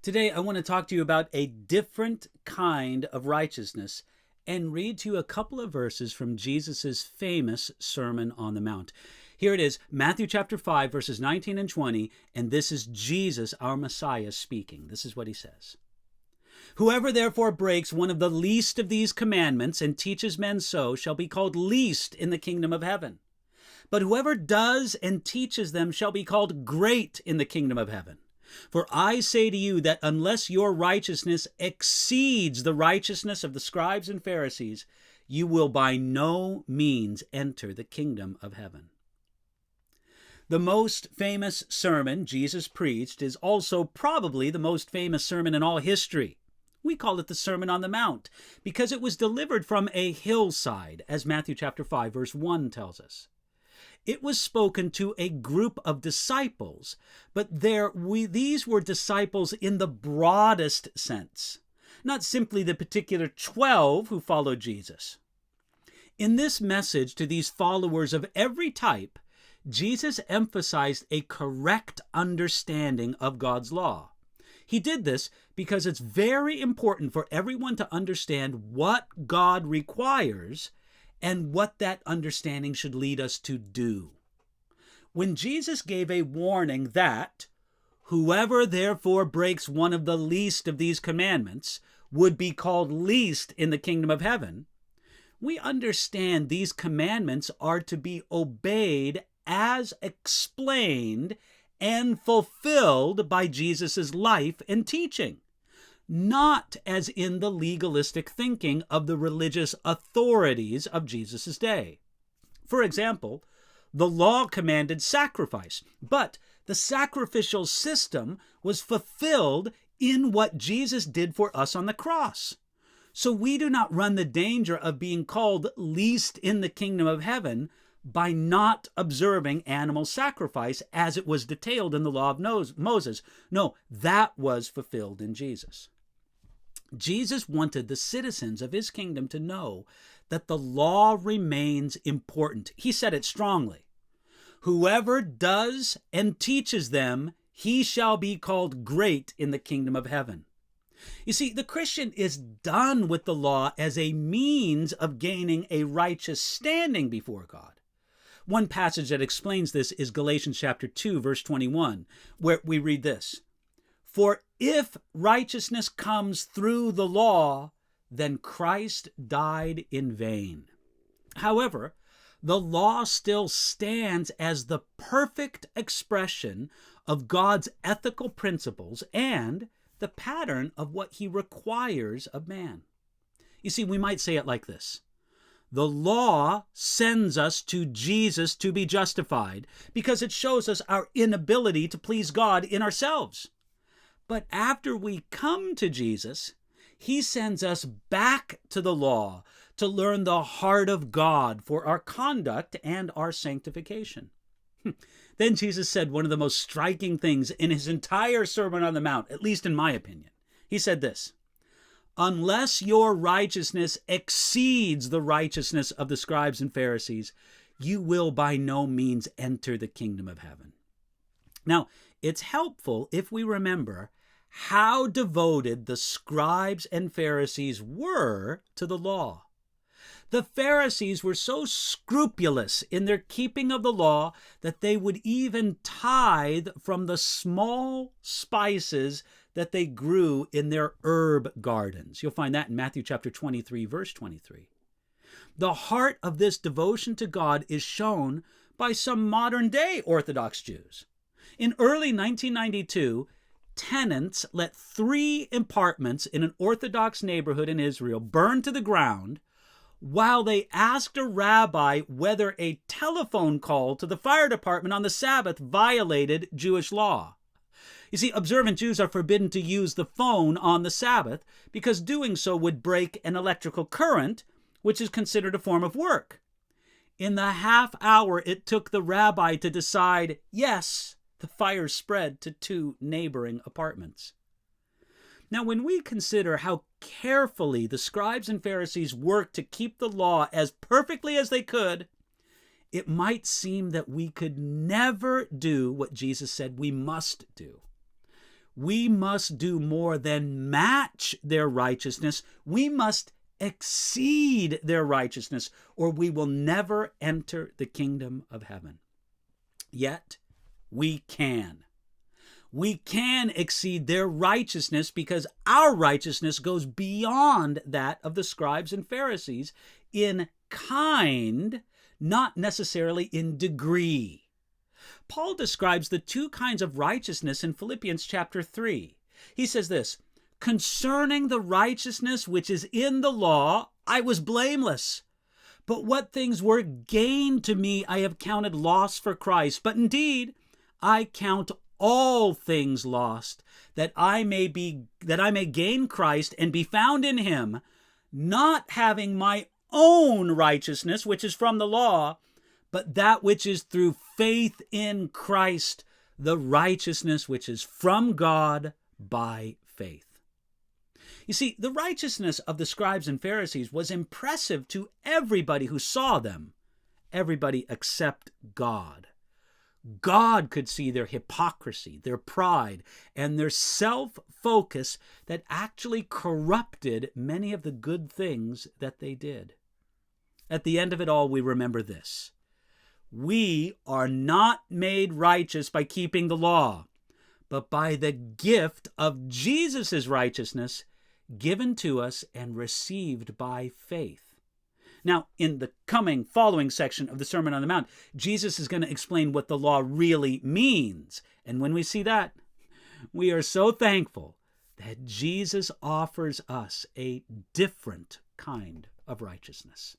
Today, I want to talk to you about a different kind of righteousness and read to you a couple of verses from Jesus' famous Sermon on the Mount. Here it is, Matthew chapter 5, verses 19 and 20, and this is Jesus, our Messiah, speaking. This is what he says. Whoever therefore breaks one of the least of these commandments and teaches men so shall be called least in the kingdom of heaven. But whoever does and teaches them shall be called great in the kingdom of heaven. For I say to you that unless your righteousness exceeds the righteousness of the scribes and Pharisees, you will by no means enter the kingdom of heaven. The most famous sermon Jesus preached is also probably the most famous sermon in all history. We call it the Sermon on the Mount because it was delivered from a hillside, as Matthew chapter 5, verse 1 tells us. It was spoken to a group of disciples, but these were disciples in the broadest sense, not simply the particular 12 who followed Jesus. In this message to these followers of every type, Jesus emphasized a correct understanding of God's law. He did this because it's very important for everyone to understand what God requires and what that understanding should lead us to do. When Jesus gave a warning that whoever therefore breaks one of the least of these commandments would be called least in the kingdom of heaven, we understand these commandments are to be obeyed as explained and fulfilled by Jesus' life and teaching, not as in the legalistic thinking of the religious authorities of Jesus' day. For example, the law commanded sacrifice, but the sacrificial system was fulfilled in what Jesus did for us on the cross. So we do not run the danger of being called least in the kingdom of heaven by not observing animal sacrifice as it was detailed in the law of Moses. No, that was fulfilled in Jesus. Jesus wanted the citizens of his kingdom to know that the law remains important. He said it strongly. Whoever does and teaches them, he shall be called great in the kingdom of heaven. You see, the Christian is done with the law as a means of gaining a righteous standing before God. One passage that explains this is Galatians chapter 2, verse 21, where we read this. For if righteousness comes through the law, then Christ died in vain. However, the law still stands as the perfect expression of God's ethical principles and the pattern of what he requires of man. You see, we might say it like this. The law sends us to Jesus to be justified because it shows us our inability to please God in ourselves. But after we come to Jesus, he sends us back to the law to learn the heart of God for our conduct and our sanctification. Then Jesus said one of the most striking things in his entire Sermon on the Mount, at least in my opinion. He said this, unless your righteousness exceeds the righteousness of the scribes and Pharisees, you will by no means enter the kingdom of heaven. Now, it's helpful if we remember how devoted the scribes and Pharisees were to the law. The Pharisees were so scrupulous in their keeping of the law that they would even tithe from the small spices that they grew in their herb gardens. You'll find that in Matthew chapter 23, verse 23. The heart of this devotion to God is shown by some modern-day Orthodox Jews. In early 1992, tenants let 3 apartments in an Orthodox neighborhood in Israel burn to the ground while they asked a rabbi whether a telephone call to the fire department on the Sabbath violated Jewish law. You see, observant Jews are forbidden to use the phone on the Sabbath because doing so would break an electrical current, which is considered a form of work. In the half hour it took the rabbi to decide, yes, the fire spread to 2 neighboring apartments. Now, when we consider how carefully the scribes and Pharisees worked to keep the law as perfectly as they could, it might seem that we could never do what Jesus said we must do. we must do more than match their righteousness. We must exceed their righteousness, or we will never enter the kingdom of heaven. Yet, we can. We can exceed their righteousness because our righteousness goes beyond that of the scribes and Pharisees in kind, not necessarily in degree. Paul describes the two kinds of righteousness in Philippians chapter 3. He says this, "Concerning the righteousness which is in the law, I was blameless. But what things were gain to me I have counted loss for Christ. But indeed, I count all things lost, that I may gain Christ and be found in him, not having my own righteousness, which is from the law, but that which is through faith in Christ, the righteousness which is from God by faith." You see, the righteousness of the scribes and Pharisees was impressive to everybody who saw them, everybody except God. God could see their hypocrisy, their pride, and their self-focus that actually corrupted many of the good things that they did. At the end of it all, we remember this: we are not made righteous by keeping the law, but by the gift of Jesus' righteousness given to us and received by faith. Now, in the following section of the Sermon on the Mount, Jesus is going to explain what the law really means. And when we see that, we are so thankful that Jesus offers us a different kind of righteousness.